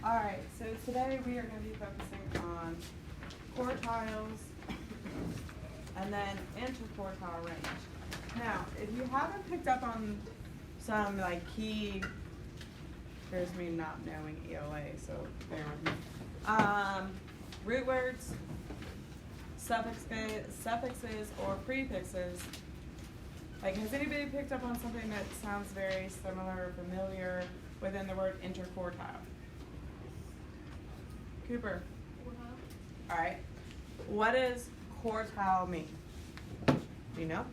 Alright, so today we are going to be focusing on quartiles and then interquartile range. Now, if you haven't picked up on some like key, here's me not knowing ELA, so bear with me. Root words, suffixes or prefixes. Like, has anybody picked up on something that sounds very similar or familiar within the word interquartile? Cooper. Quartile. All right. What does quartile mean? Do you know?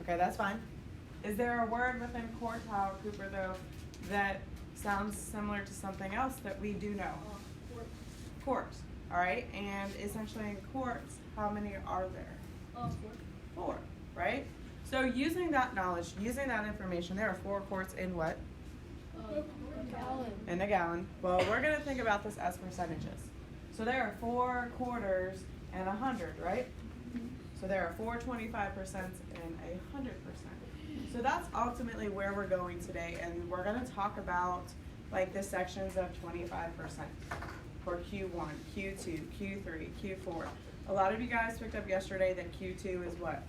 Okay, that's fine. Is there a word within quartile, Cooper, though, that sounds similar to something else that we do know? Quarts. Quarts. All right. And essentially in quarts, how many are there? 4. 4, right? So using that knowledge, using that information, there are 4 quarts in what? Gallon. In a gallon. Well, we're going to think about this as percentages. So there are 4 quarters and 100, right? So there are 4 25% and 100%. So that's ultimately where we're going today, and we're going to talk about like the sections of 25% for Q1, Q2, Q3, Q4. A lot of you guys picked up yesterday that Q2 is what?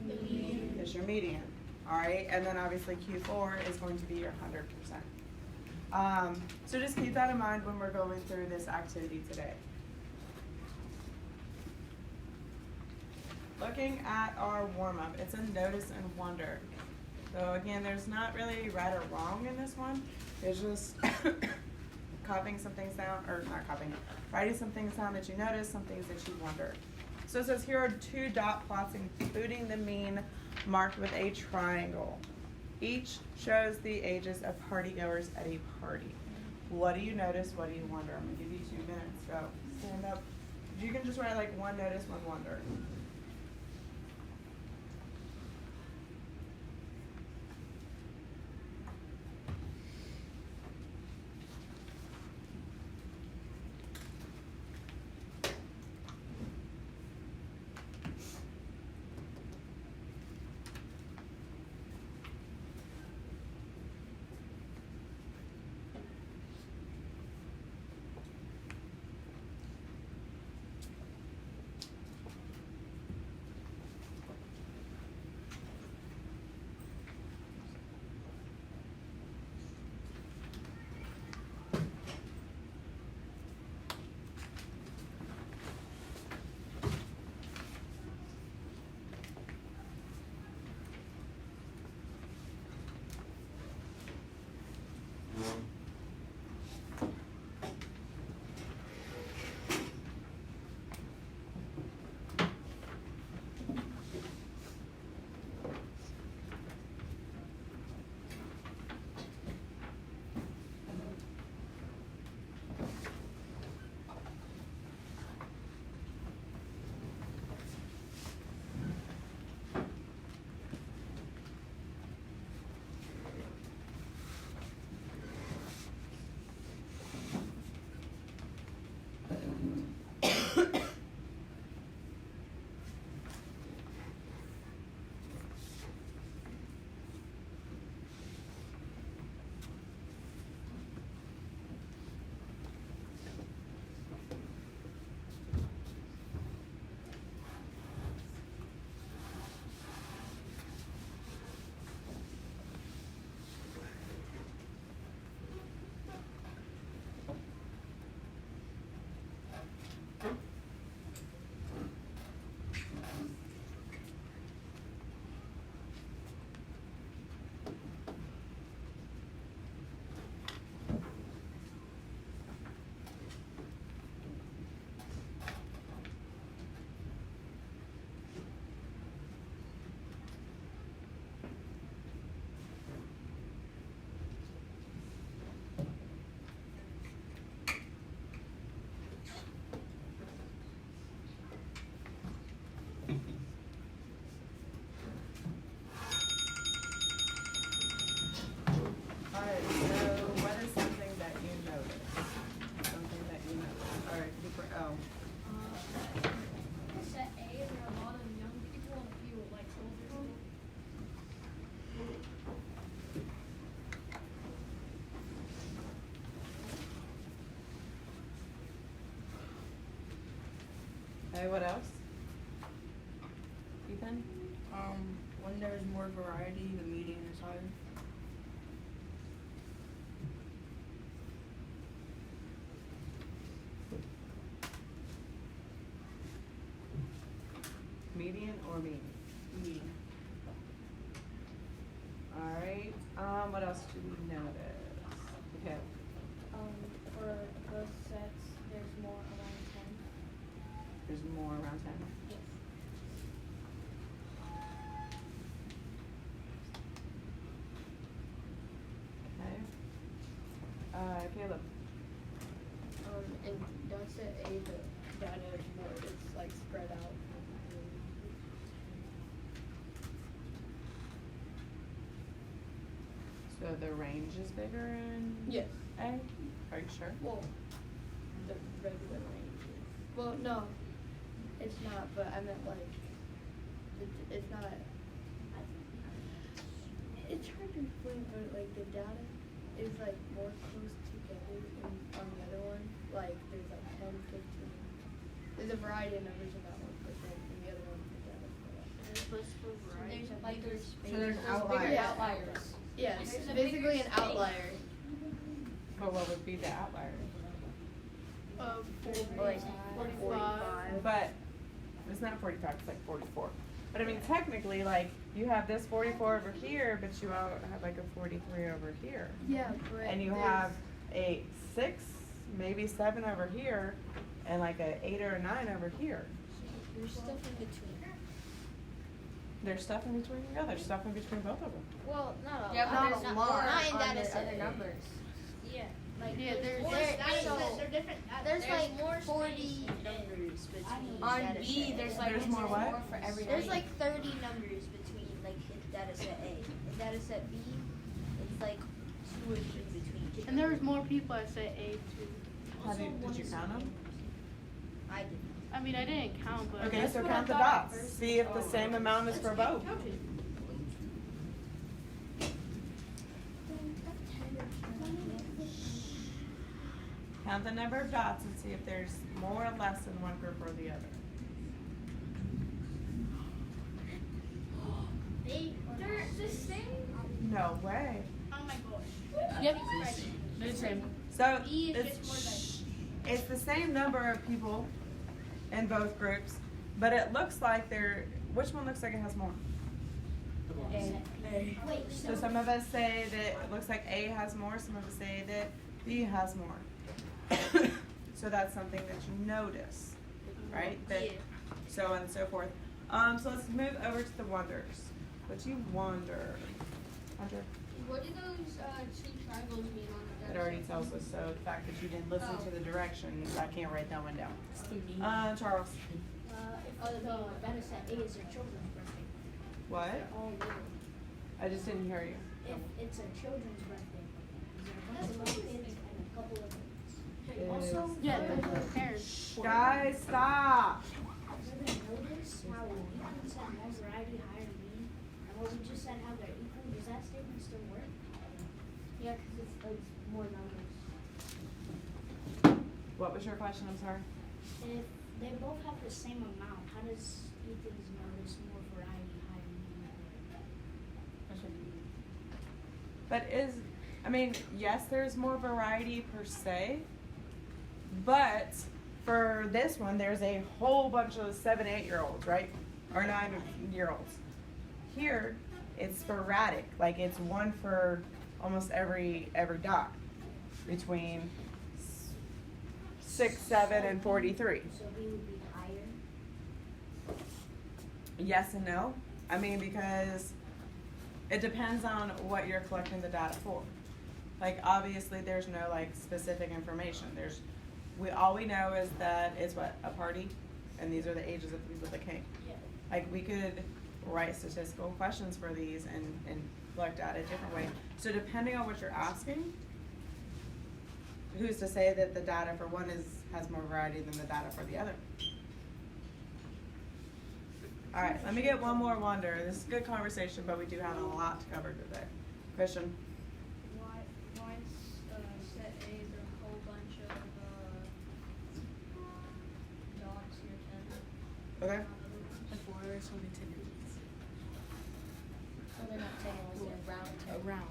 Median. Is your median. All right, and then obviously Q4 is going to be your 100%. So just keep that in mind when we're going through this activity today. Looking at our warm-up, it's a notice and wonder. So again, there's not really right or wrong in this one. It's just copying some things down, or not copying, writing some things down that you notice, some things that you wonder. So it says here are 2 dot plots including the mean marked with a triangle. Each shows the ages of partygoers at a party. What do you notice? What do you wonder? I'm going to give you 2 minutes. Go. Stand up. You can just write like one notice, one wonder. Okay, what else? Ethan? When there's more variety, the median is higher. Median or mean? Median. Alright, what else do we notice? Okay, For both sets, there's more around 10. there's more around 10. Yes. Okay. Caleb? And don't set A, the data is more, it's like spread out. So the range is bigger in Yes. A? Are you sure? Well, the regular range is, well, no, it's not, but I meant like, it's not, it's hard to explain, but like the data is like more close together in, on the other one, like there's like 10, 15, there's a variety of numbers in that one, but then in the other one, the data's more like. There's a bigger space. So there's bigger outliers. outliers. Yeah, it's There's a basically bigger an outlier. But what would be the outlier? 45. But it's not 45, it's like 44. But I mean, technically, like, you have this 44 over here, but you have like a 43 over here. Yeah, but And you there's- have a 6, maybe 7 over here, and like a 8 or a 9 over here. There's stuff in between. There's stuff in between? Yeah, there's stuff in between both of them. Well, not a Yeah, lot. but there's Not in more on data the set. other numbers. Yeah. Like Yeah, there's more there- space. so They're different. there's There's like more 40 numbers between On data B, set. there's like There's more what? for every. There's like 30 numbers between like in data set A. In data set B, it's like 2 or 3 between. And there was more people at set A too. Did you count them? I did. I mean, I didn't count, but Okay, that's so what I count the thought at dots. first. See if the same amount is for both. Count the number of dots and see if there's more or less in one group or the other. They're the same. No way. Oh my gosh. Yep. They're the same. So E is it's, just it's the same number of people in both groups, but it looks like which one looks like it has more? Wait, So some of us say that it looks like A has more, some of us say that B has more. So that's something that you notice, right? That, Yeah. so on and so forth. So let's move over to the wonders. What do you wonder? Hunter? What do those 2 triangles mean on the It data already set? tells us, so the fact that you didn't listen to the directions, I can't write that one down. Charles? If the data set A is a children's birthday, What? they're all little. I just didn't hear you. If it's a children's birthday, is there a couple of kids and a couple of adults? Also, Yeah, there's parents. Guys, stop! ever notice how Ethan said more variety, higher mean, and what we just said how they're equal? Does that statement still work? Yeah, because it's more numbers. What was your question? I'm sorry. If they both have the same amount, how does Ethan's notice more variety, higher mean? But yes, there's more variety per se, but for this one, there's a whole bunch of 7, 8-year-olds, right? Or 9-year-olds. Here, it's sporadic, like it's one for almost every dot between 6, 7, and 43. So B would be higher. Yes and no. Because it depends on what you're collecting the data for. Like obviously there's no like specific information. All we know is that it's a party, and these are the ages of the people that came. Yeah. Like we could write statistical questions for these and collect data a different way. So depending on what you're asking, who's to say that the data for one has more variety than the data for the other? All right, let me get one more wonder. This is a good conversation, but we do have a lot to cover today. Christian? Why set A is a whole bunch of dots here, 10? Okay. Like we're swimming to duties. So they're not tables, they're round tables. Around.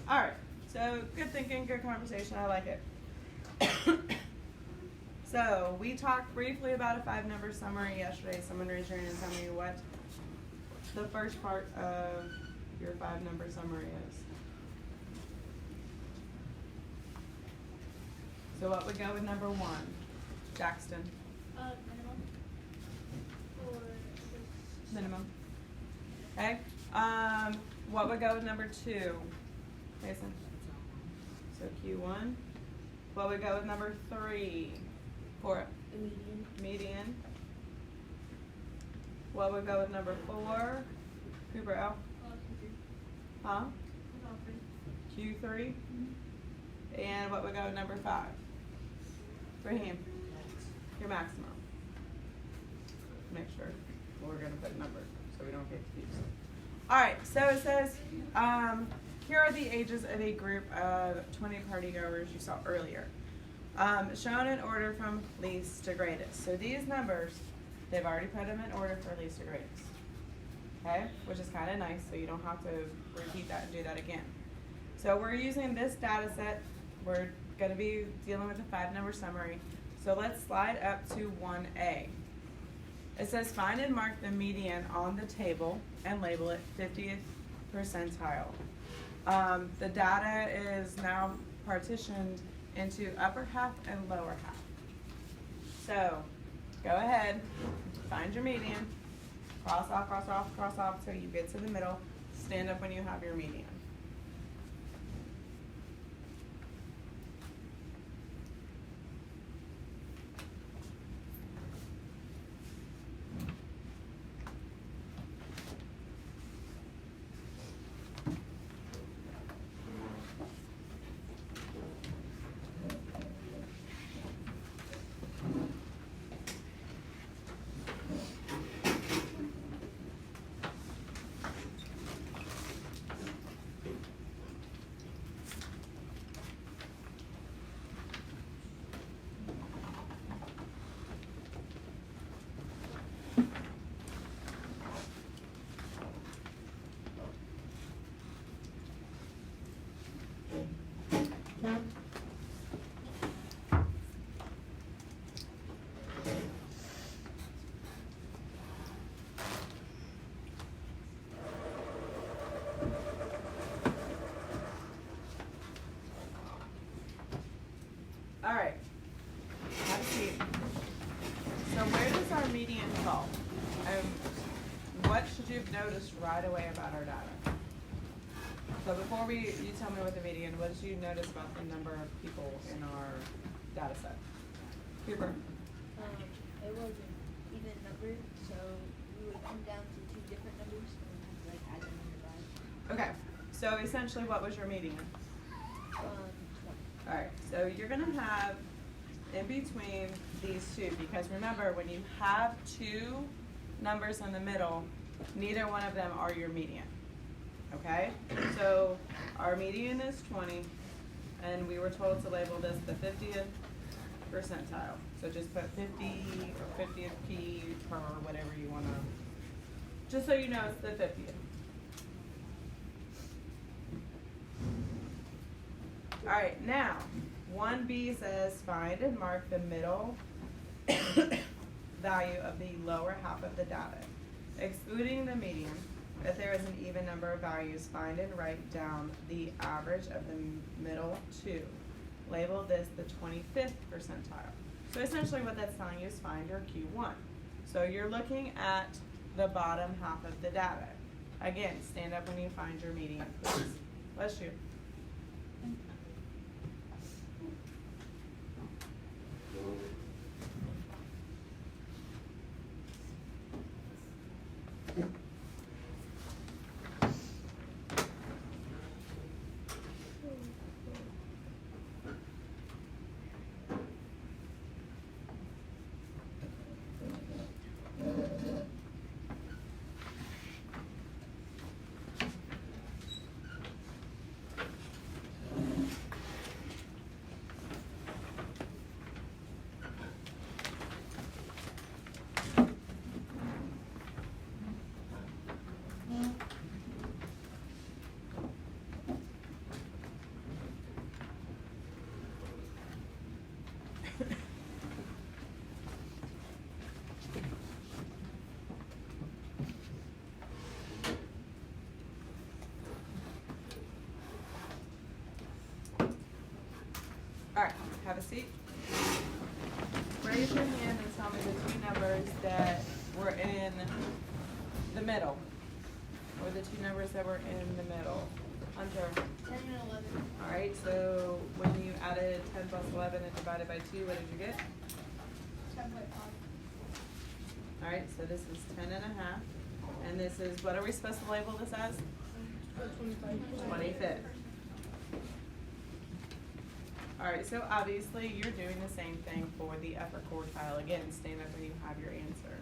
Alright, so good thinking, good conversation, I like it. So, we talked briefly about a 5-number summary yesterday. Someone raise your hand and tell me what the first part of your 5-number summary is. So what would go with number 1? Jackson, Minimum. Or minimum. Okay, what would go with number 2? Mason? So Q1. What would go with number 3? For the median. median. What would go with number 4? Cooper L. Huh? Q3. And what would go with number 5? Raheem. Your maximum. Make sure we're gonna put numbers so we don't get confused. Alright, so it says, here are the ages of a group of 20 partygoers you saw earlier. Shown in order from least to greatest. So these numbers, they've already put them in order for least to greatest. Okay? Which is kind of nice, so you don't have to repeat that and do that again. So we're using this data set. We're going to be dealing with a 5-number summary. So let's slide up to 1A. It says find and mark the median on the table and label it 50th percentile. The data is now partitioned into upper half and lower half. So go ahead, find your median, cross off, cross off, cross off till you get to the middle. Stand up when you have your median. All right, have a seat. So where does our median fall? What should you have noticed right away about our data? So before you tell me what the median, what did you notice about the number of people in our data set? Cooper? It was an even number, so we would come down to 2 different numbers and we have to like add them and divide. Okay, so essentially what was your median? 20. Alright, so you're gonna have in between these two, because remember, when you have 2 numbers in the middle, neither one of them are your median. Okay? So our median is 20, and we were told to label this the 50th percentile. So just put 50 or 50th P or whatever you wanna, just so you know it's the 50th. Alright, now, 1B says find and mark the middle value of the lower half of the data. Excluding the median, if there is an even number of values, find and write down the average of the middle 2. Label this the 25th percentile. So essentially what that's telling you is find your Q1. So you're looking at the bottom half of the data. Again, stand up when you find your median, please. Bless you. seat. Raise your hand and tell me the two numbers that were in the middle. Or the two numbers that were in the middle. Hunter. 10 and 11. Alright, so when you added 10 plus 11 and divided by 2, what did you get? 10.5. Alright, so this is 10 and a half. And this is, what are we supposed to label this as? 25th. Alright, so obviously you're doing the same thing for the upper quartile. Again, stand up when you have your answer.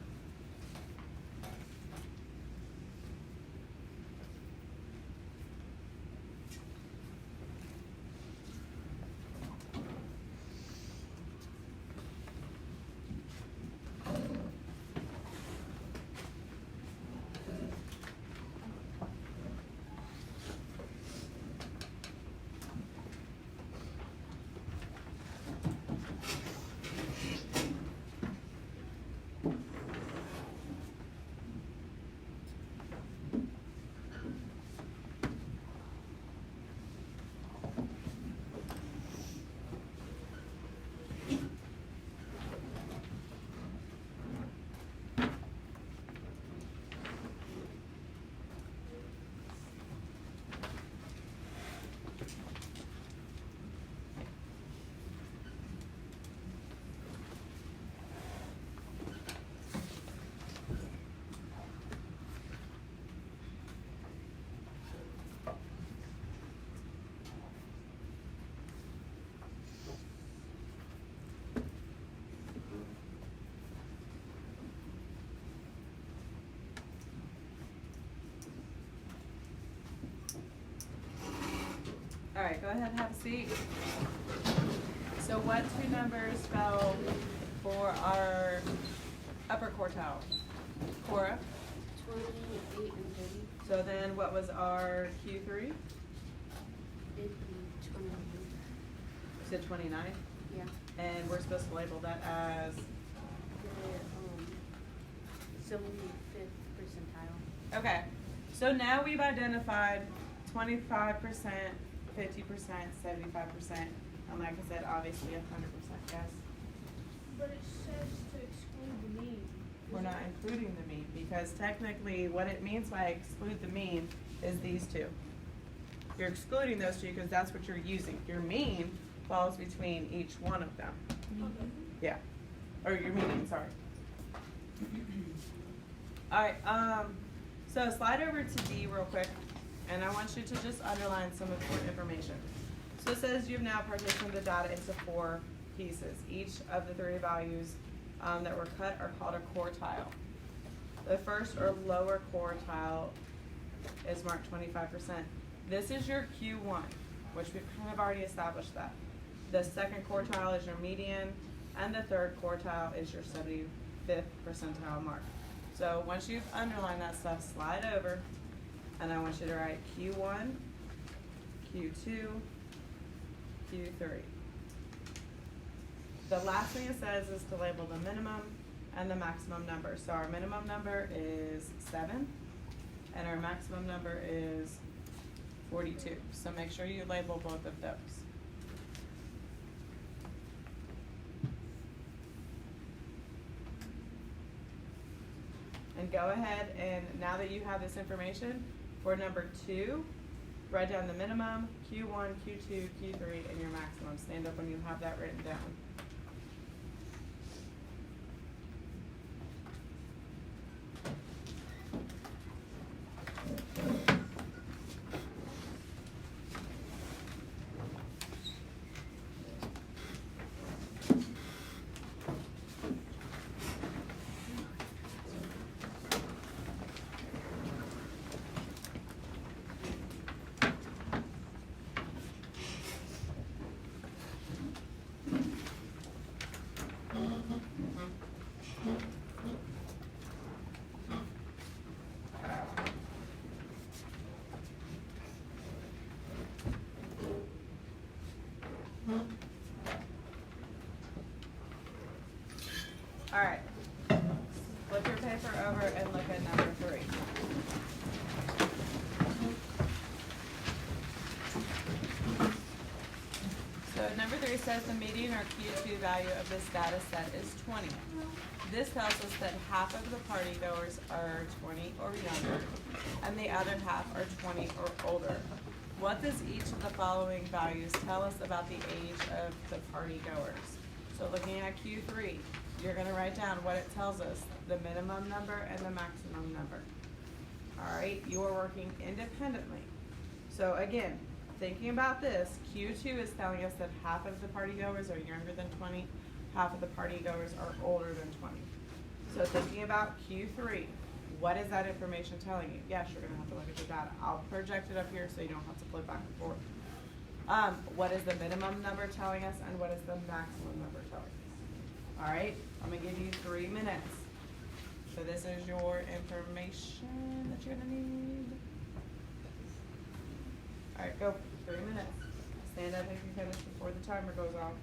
Alright, go ahead and have a seat. So what two numbers fell for our upper quartile? Cora? 28 and 30. So then what was our Q3? It'd be 29. You said 29? Yeah. And we're supposed to label that as, The 75th percentile. okay. So now we've identified 25%, 50%, 75%, and like I said, obviously 100%, yes. But it says to exclude the mean. We're not including the mean, because technically what it means by exclude the mean is these two. You're excluding those two because that's what you're using. Your mean falls between each one of them. Yeah, or your median, sorry. Alright, so slide over to D real quick, and I want you to just underline some important information. So it says you've now partitioned the data into 4 pieces. Each of the 3 values that were cut are called a quartile. The first or lower quartile is marked 25%. This is your Q1, which we've kind of already established that. The second quartile is your median, and the third quartile is your 75th percentile mark. So once you've underlined that stuff, slide over, and I want you to write Q1, Q2, Q3. The last thing it says is to label the minimum and the maximum number. So our minimum number is 7, and our maximum number is 42. So make sure you label both of those. And go ahead and now that you have this information, for number 2, write down the minimum, Q1, Q2, Q3, and your maximum. Stand up when you have that written down. All right, flip your paper over and look at number 3. So number number 3 says the median or Q2 value of this data set is 20. This tells us that half of the party goers are 20 or younger, and the other half are 20 or older. What does each of the following values tell us about the age of the party goers? So looking at Q3, you're gonna write down what it tells us, the minimum number and the maximum number. All right, you are working independently. So again, thinking about this, Q2 is telling us that half of the party goers are younger than 20, half of the party goers are older than 20. So thinking about Q3, what is that information telling you? Yes, you're gonna have to look at the data. I'll project it up here so you don't have to flip back and forth. What is the minimum number telling us and what is the maximum number telling us? All right, I'm gonna give you 3 minutes. So this is your information that you're gonna need. All right, go, 3 minutes. Stand up if you finish before the timer goes off.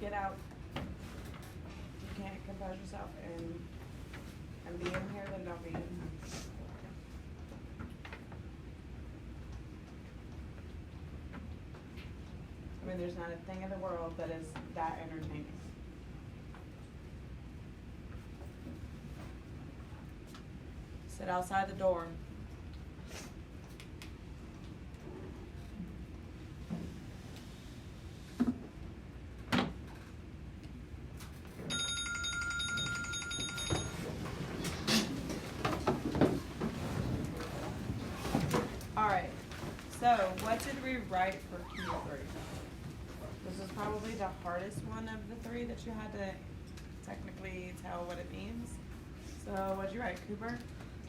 Get out. You can't compose yourself and be in here, then don't be in here. I mean, there's not a thing in the world that is that entertaining. Sit outside the door. Alright, so what did we write for Q3? This is probably the hardest one of the 3 that you had to technically tell what it means. So what'd you write, Cooper?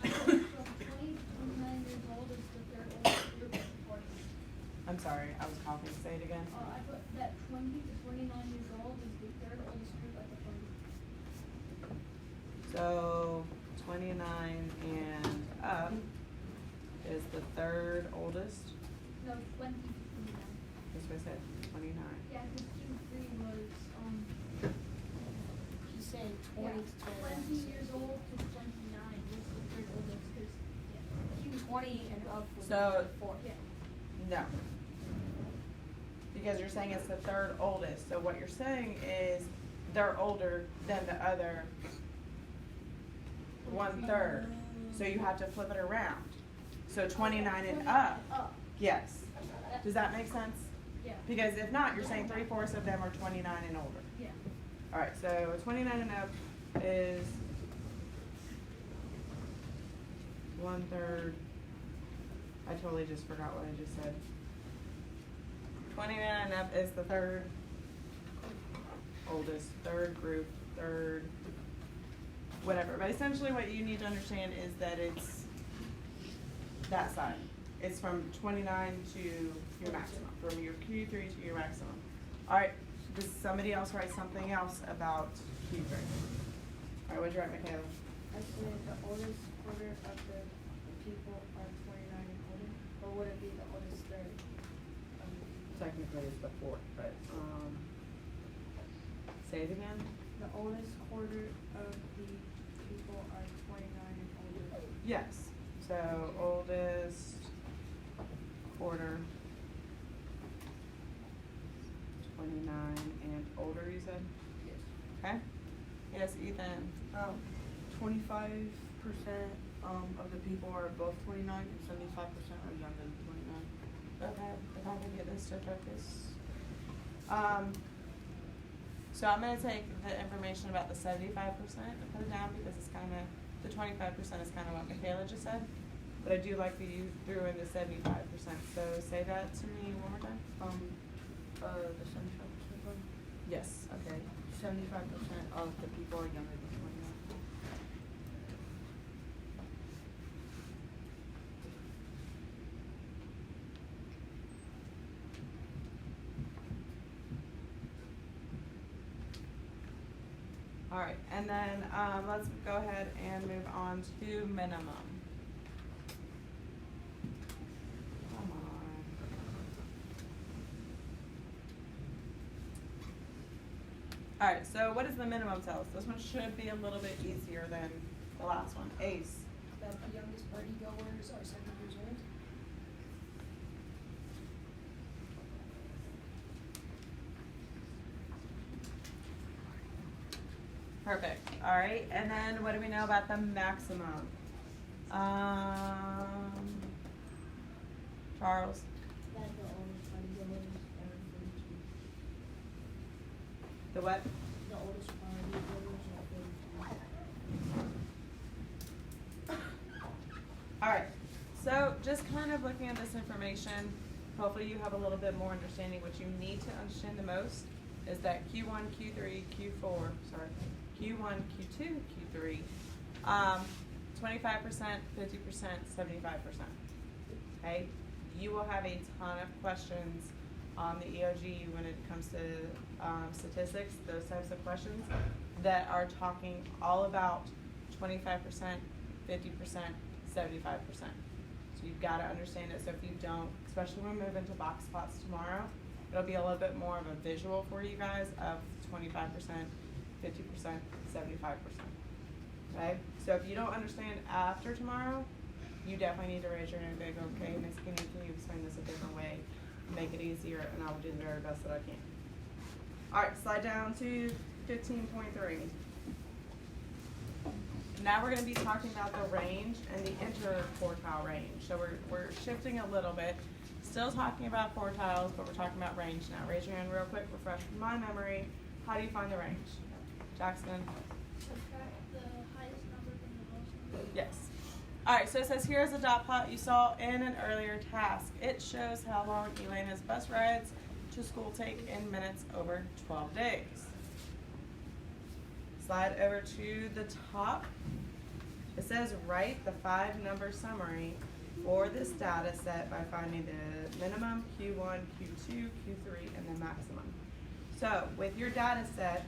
20 to 29 years old is the third oldest group of the party. I'm sorry, I was coughing. Say it again. I put that 20 to 29 years old is the third oldest group at the party. So 29 and up is the third oldest. No, 20 to 29. That's what I said, 29. Yeah, because Q3 was, He's saying yeah, 20 to 29. 20 years old to 29 was the third oldest, because, yeah, 20 and up was So- the fourth. yeah. No. Because you're saying it's the third oldest, so what you're saying is they're older than the other 1/3. So you have to flip it around. So 29 and up, Up, yes. Does that make sense? yeah, Because if not, you're saying 3/4 of them are 29 and older. yeah. Alright, so 29 and up is 1/3. I totally just forgot what I just said. 29 and up is the third oldest, third group, third, whatever. But essentially what you need to understand is that it's that side. It's from 29 to your maximum, from your Q3 to your maximum. Alright, does somebody else write something else about Q3? Alright, what'd you write, Michaela? I said the oldest quarter of the people are 29 and older, or would it be the oldest third? Technically it's the fourth, but, say it again? The oldest quarter of the people are 29 and older. Yes, so oldest quarter, 29 and older, you said? Yes. Okay? Yes, Ethan? 25% of the people are above 29 and 75% are younger than 29. Okay, if I can get this to focus. So I'm gonna take the information about the 75% and put it down because it's kinda, the 25% is kinda what Michaela just said. But I do like that you threw in the 75%, so say that to me one more time. The 75% one? Yes, okay. 75% of the people are younger than 29. Alright, and then, let's go ahead and move on to minimum. Come on. Alright, so what does the minimum tell us? This one should be a little bit easier than the last one. Ace. That the youngest party goers are 7 years old. Perfect. Alright, and then what do we know about the maximum? Charles. That the oldest party goers are 32. The what? The oldest party goers are 32. Alright, so just kind of looking at this information, hopefully you have a little bit more understanding. What you need to understand the most is that Q1, Q3, Q4, Q1, Q2, Q3, 25%, 50%, 75%. Okay? You will have a ton of questions on the EOG when it comes to statistics, those types of questions that are talking all about 25%, 50%, 75%. So you've got to understand it. So if you don't, especially when we move into box plots tomorrow, it'll be a little bit more of a visual for you guys of 25%, 50%, 75%. Okay? So if you don't understand after tomorrow, you definitely need to raise your hand and go, okay, Miss Kenny, can you explain this a different way? Make it easier, and I will do the very best that I can. Alright, slide down to 15.3. Now we're going to be talking about the range and the interquartile range. So we're shifting a little bit. Still talking about quartiles, but we're talking about range now. Raise your hand real quick, refresh my memory. How do you find the range? Jackson? Subtract the highest number from the lowest number. Yes. Alright, so it says here is a dot plot you saw in an earlier task. It shows how long Elena's bus rides to school take in minutes over 12 days. Slide over to the top. It says write the 5-number summary for this data set by finding the minimum, Q1, Q2, Q3, and the maximum. So with your data set,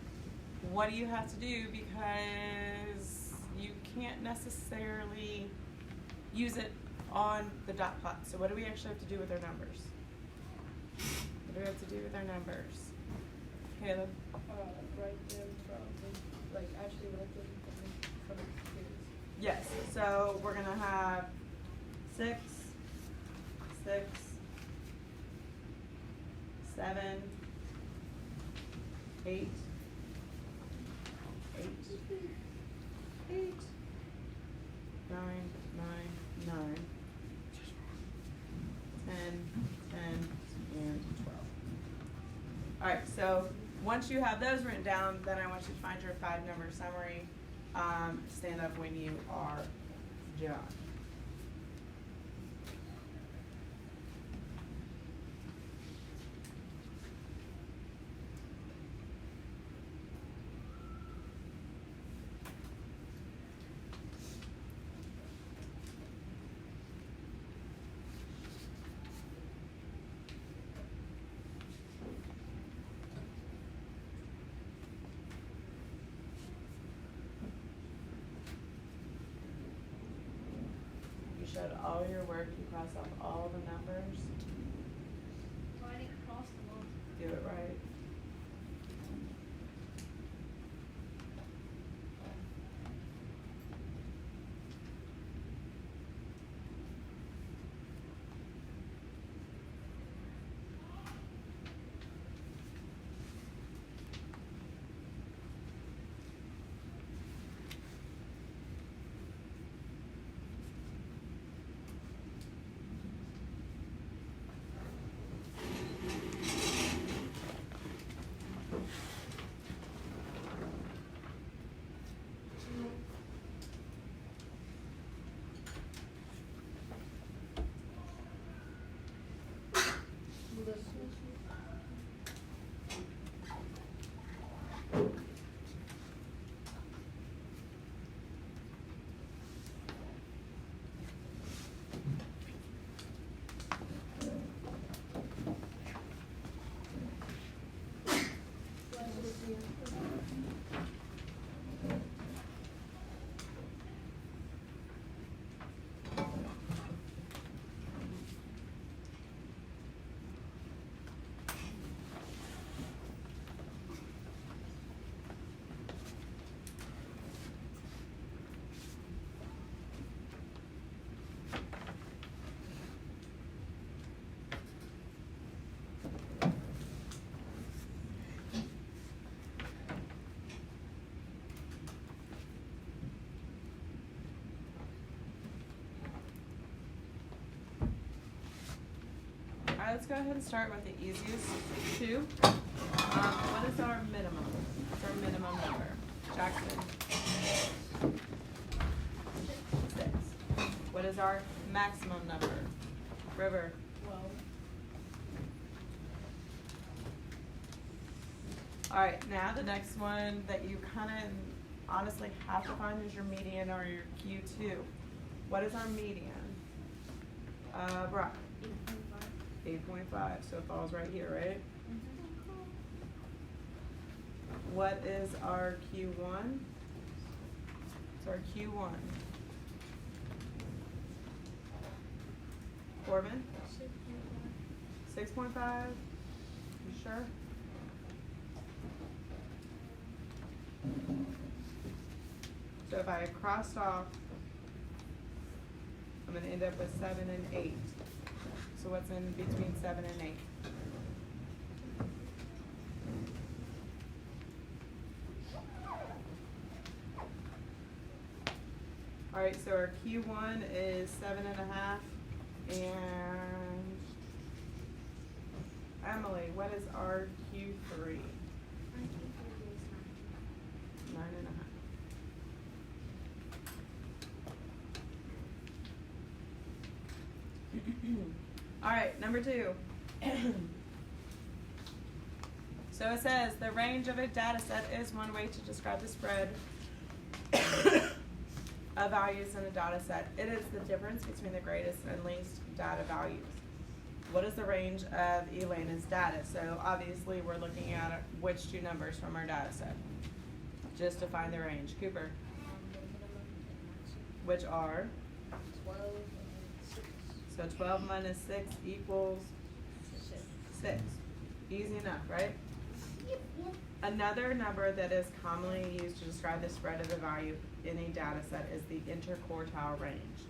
what do you have to do? Because you can't necessarily use it on the dot plot. So what do we actually have to do with our numbers? What do we have to do with our numbers? Caleb? Write them from, like, actually write them from computers. Yes, so we're gonna have 6, 6, 7, 8, 8, 8, 9, 9, 9, 10, 10, and 12. Alright, so once you have those written down, then I want you to find your 5-number summary. Stand up when you are done. You showed all your work, you crossed off all the numbers. So I didn't cross them off. Do it right. Alright, let's go ahead and start with the easiest 2. What is our minimum? What's our minimum number? Jackson? 6. What is our maximum number? River? 12. Alright, now the next one that you kind of honestly have to find is your median or your Q2. What is our median? Brock? 8.5, so it falls right here, right? What is our Q1? It's our Q1. Corbin? 6.5. You sure? So if I crossed off, I'm going to end up with 7 and 8. So what's in between 7 and 8? Alright, so our Q1 is 7.5, and Emily, what is our Q3? 9.5. Alright, number 2. So it says the range of a data set is one way to describe the spread of values in a data set. It is the difference between the greatest and least data values. What is the range of Elena's data? So obviously we're looking at which 2 numbers from our data set, just to find the range. Cooper? which are, 12 and 6. so 12 minus 6 equals 6. Easy enough, right? Another number that is commonly used to describe the spread of the value in a data set is the interquartile range,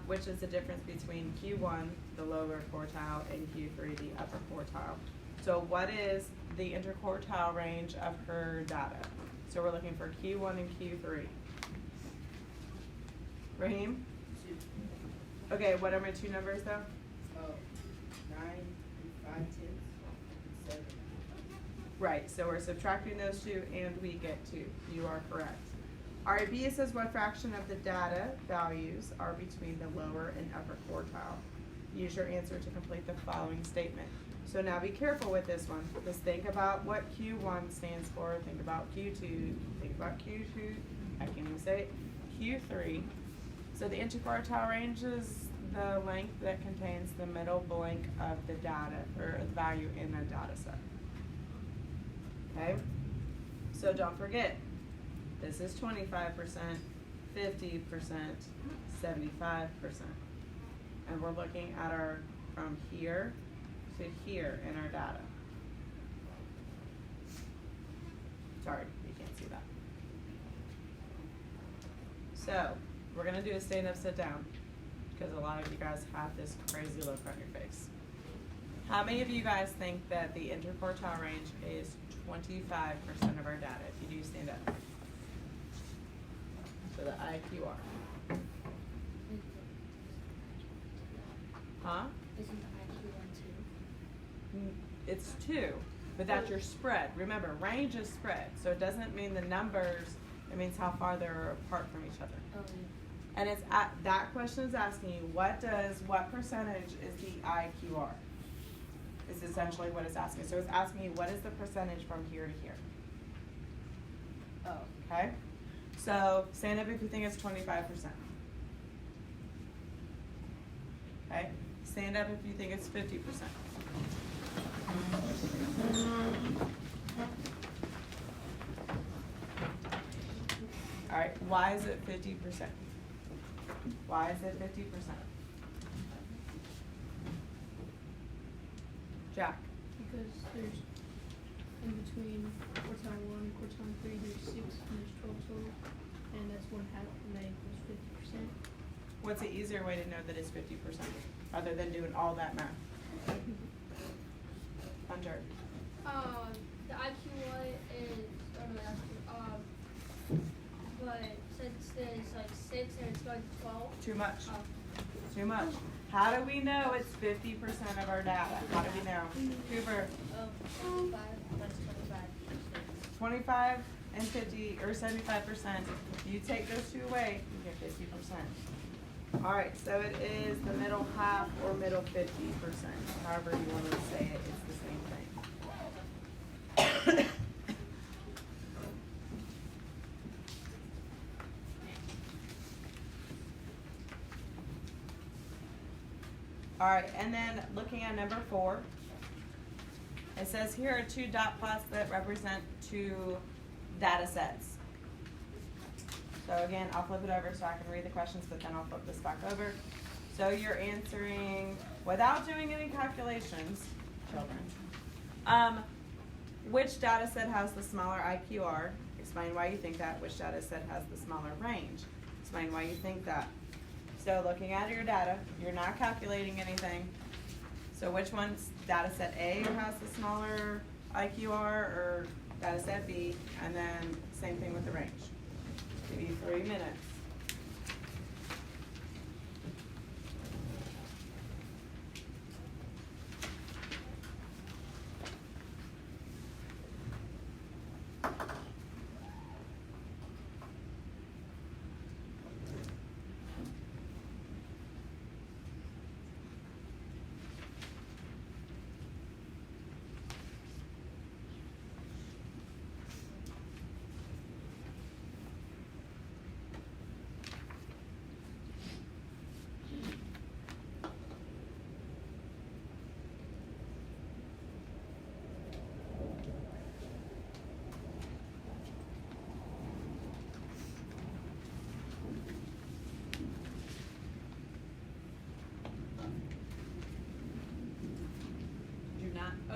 which is the difference between Q1, the lower quartile, and Q3, the upper quartile. So what is the interquartile range of her data? So we're looking for Q1 and Q3. Raheem? 2. Okay, what are my two numbers though? 9 and 5/10. 7. Right, so we're subtracting those two and we get 2. You are correct. Alright, B says what fraction of the data values are between the lower and upper quartile? Use your answer to complete the following statement. So now be careful with this one. Just think about what Q1 stands for, think about Q2, think about Q2, I can't even say it, Q3. So the interquartile range is the length that contains the middle blank of the data, or the value in a data set. Okay? So don't forget, this is 25%, 50%, 75%. And we're looking at our, from here to here in our data. Sorry, you can't see that. So, we're gonna do a stand up, sit down, because a lot of you guys have this crazy look on your face. How many of you guys think that the interquartile range is 25% of our data? If you do, stand up. So the IQR. Huh? Isn't the IQ 1 It's 2, but that's your spread. Remember, range is spread, so it doesn't mean the numbers, it means how far they're apart from each other. 2? Oh, And it's that question is asking you, what percentage is the IQR? Is essentially what it's asking. So it's asking you, what is the percentage from here to here? Oh. Okay? So stand up if you think it's 25%. Okay? Stand up if you think it's 50%. All right, why is it 50%? Why is it 50%? Jack. Because there's in between quartile 1 and quartile 3, there's 6 and there's 12 total, and that's 1/2, and that equals 50%. What's an easier way to know that it's 50%, other than doing all that math? Hunter. The IQ1 is, but since there's like 6 and it's going to 12. Too much. Too much. How do we know it's 50% of our data? How do we know? Cooper. 25. That's 25. 25 and 50 or 75%. You take those two away, you get 50%. All right, so it is the middle half or middle 50%. However you want to say it, it's the same thing. All right, and then looking at number 4, it says here are 2 dot plots that represent 2 data sets. So again, I'll flip it over so I can read the questions, but then I'll flip this back over. So you're answering without doing any calculations, children. Which data set has the smaller IQR? Explain why you think that. Which data set has the smaller range? Explain why you think that. So looking at your data, you're not calculating anything. So which one's data set A has the smaller IQR or data set B? And then same thing with the range. Give you 3 minutes.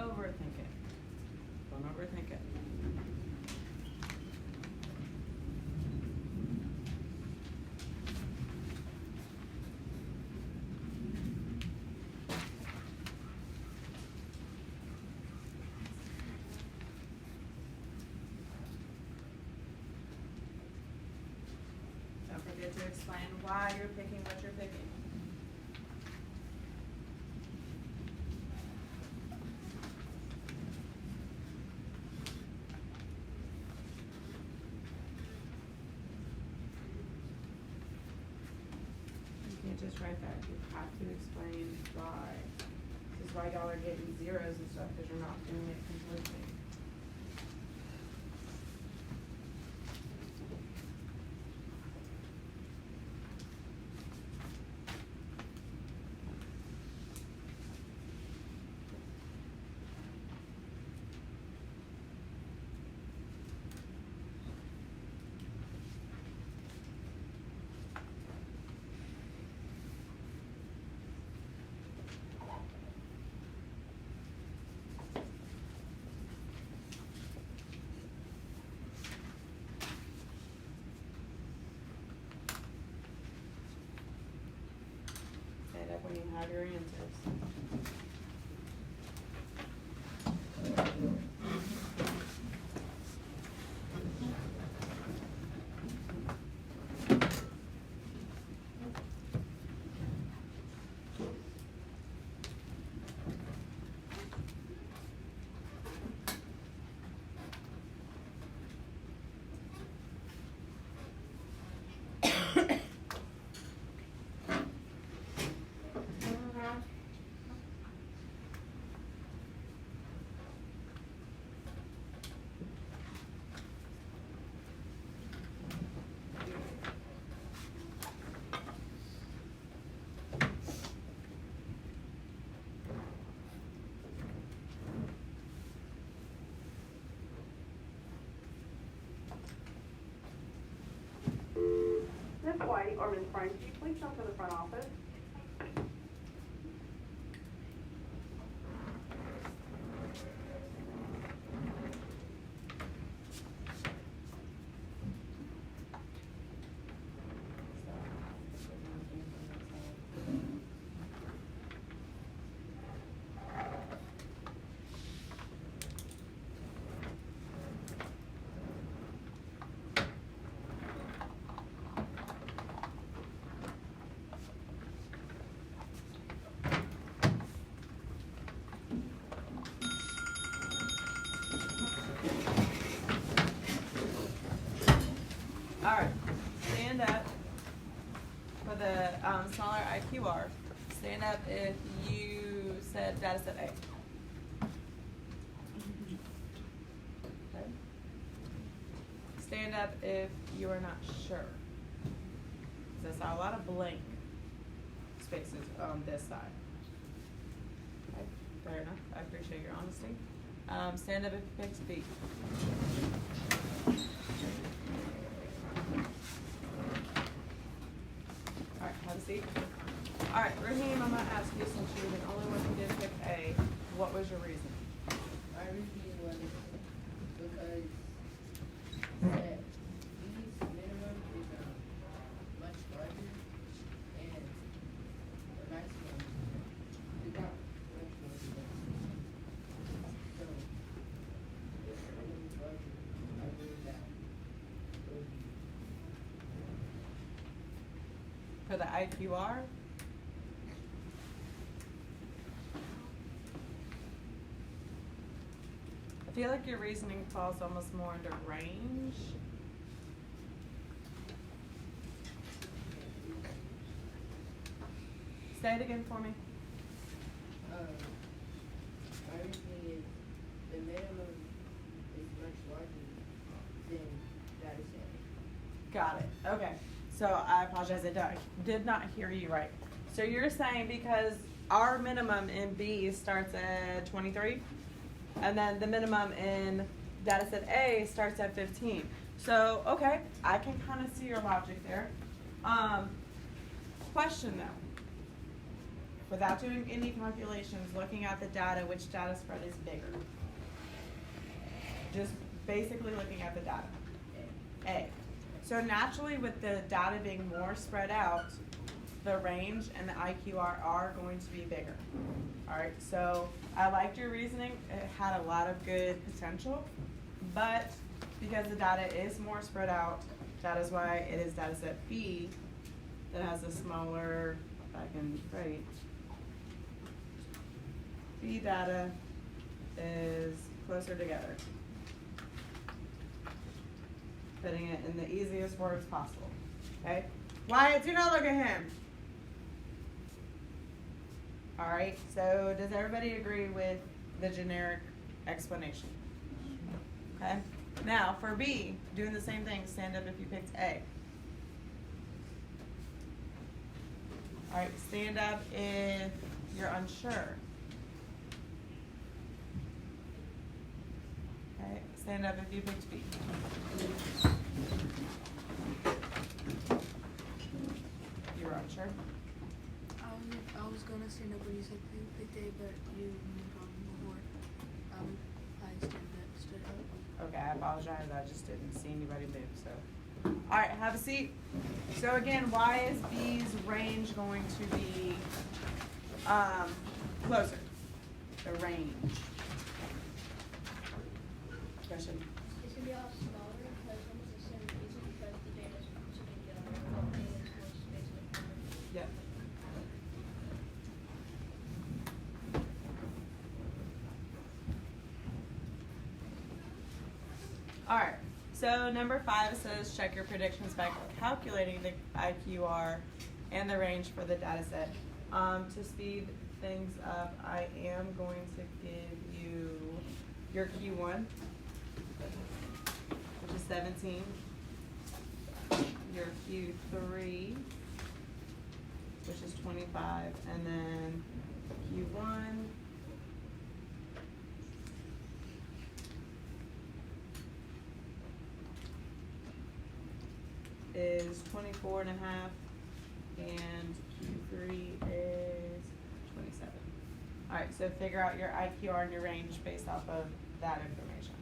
overthink it. Don't overthink it. Don't forget to explain why you're picking what you're picking. You can't just write that, you have to explain why. This is why y'all are getting zeros and stuff, because you're not doing it completely. Stand up when you have your answers. Ms. White or Ms. Frank, can you please come to the front office? Alright, stand up for the smaller IQR. Stand up if you said data set A. Okay. Stand up if you are not sure. Because I saw a lot of blank spaces on this side. Okay, fair enough. I appreciate your honesty. Stand up if you picked B. Alright, have a seat. Alright, Raheem, I'm gonna ask you, since you're the only one who did pick A, what was your reason? My reasoning was because that B's minimum is much larger and the maximum is not much more than that. So, if the minimum is larger, I believe that it would be For the IQR? I feel like your reasoning falls almost more under range. Say it again for me. my reasoning is the minimum is much larger than data set. Got it. Okay. So I apologize. I did not hear you right. So you're saying because our minimum in B starts at 23, and then the minimum in data set A starts at 15. So, okay, I can kind of see your logic there. Question though. without doing any calculations, looking at the data, which data spread is bigger? Just basically looking at the data. A. So naturally, with the data being more spread out, the range and the IQR are going to be bigger. All right, so I liked your reasoning. It had a lot of good potential, but because the data is more spread out, that is why it is data set B that has a smaller, if I can write, B data is closer together. Putting it in the easiest words possible, okay? Wyatt, do not look at him. All right, so does everybody agree with the generic explanation? Okay, now for B, doing the same thing, stand up if you picked A. All right, stand up if you're unsure. Okay, stand up if you picked B. You were unsure? I was gonna stand up when you said pick day, but you moved on before. I stood up. Okay, I apologize, I just didn't see anybody move, so. All right, have a seat. So again, why is B's range going to be, closer? The range. Question? It's gonna be a lot smaller because almost the same reason because the data's so big, data is more space in the corner. Yep. All right, so number 5 says check your predictions by calculating the IQR and the range for the data set. To speed things up, I am going to give you your Q1, which is 17, your Q3, which is 25, and then Q1, is 24 and a half, and Q3 is 27. All right, so figure out your IQR and your range based off of that information.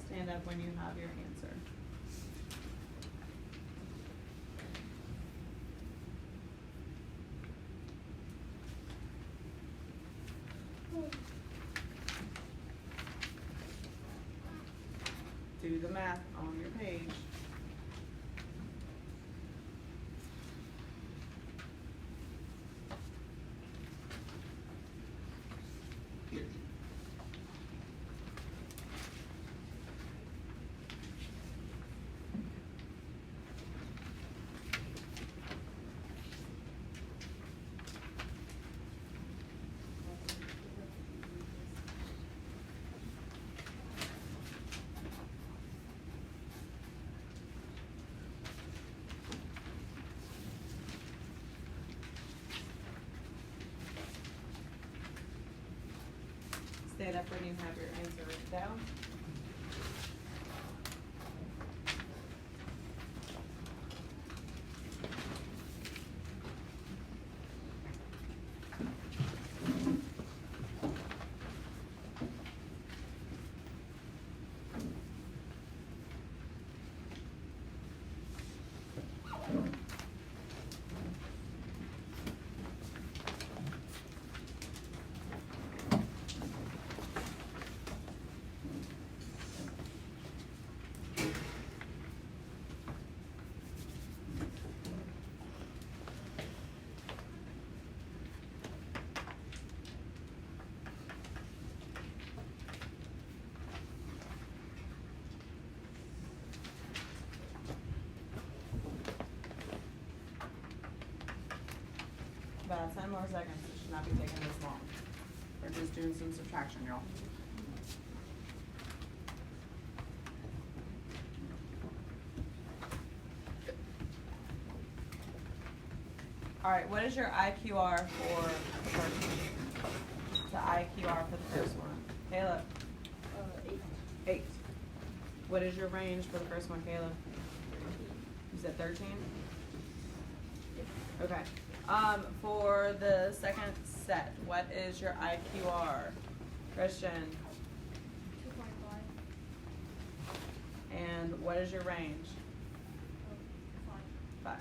Stand up when you have your answer. Do the math on your page. Stand up when you have your answer written down. About 10 more seconds. It should not be taking this long. We're just doing some subtraction, y'all. All right, what is your IQR for the first one? The IQR for the first one. Caleb. 8. What is your range for the first one, Kayla? You said 13? Okay. For the second set, what is your IQR? Christian. 2.5. And what is your range? 5. 5.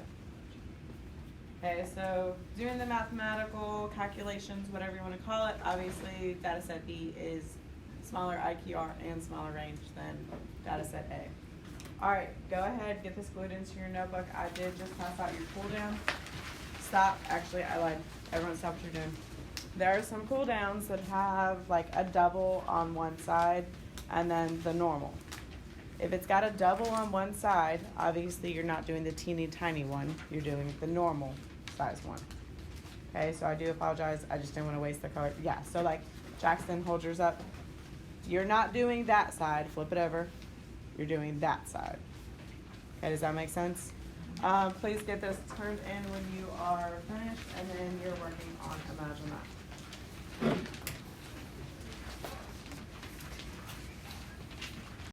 Okay, so doing the mathematical calculations, whatever you want to call it, obviously data set B is smaller IQR and smaller range than data set A. Alright, go ahead, get this glued into your notebook. I did just pass out your cool down. Stop, actually I lied. Everyone stop what you're doing. There are some cool downs that have like a double on one side and then the normal. If it's got a double on one side, obviously you're not doing the teeny tiny one, you're doing the normal size one. Okay, so I do apologize, I just didn't want to waste the color. Yeah, so like Jackson, hold yours up. You're not doing that side, flip it over. You're doing that side. Okay, does that make sense? Please get this turned in when you are finished, and then you're working on Imagine That.